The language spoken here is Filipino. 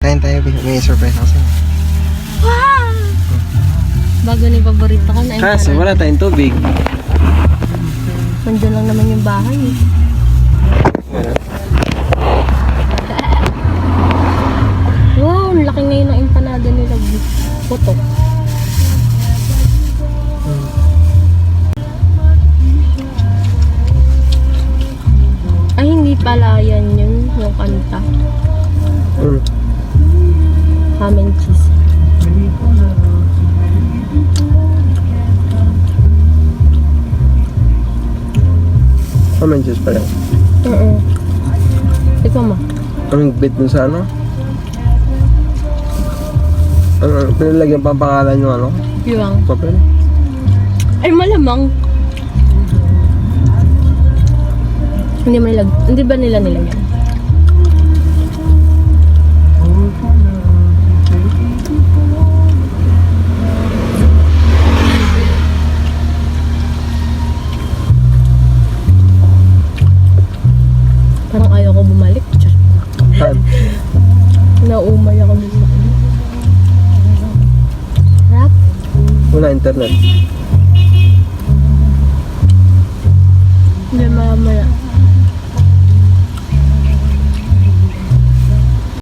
Kain tayo, may surprise ako sa'yo. Wow! Bago ni paborito ko na Kaso, wala tayong tubig. Nandiyan lang naman yung bahay eh. Wow, ang laki ngayon ng empanada nila. Puto. Ay, hindi pala yan yun, yung kanta. Ham and cheese. May juice pala. Ikaw mo. Ang bit dun sa ano? Pinalagyan pa ang pangalan yung ano? Yung. Papel. Ay, malamang. Hindi ba nila nilagyan? Parang ayaw ko bumalik. Saan? Naumay ako dito. Rap? Wala internet.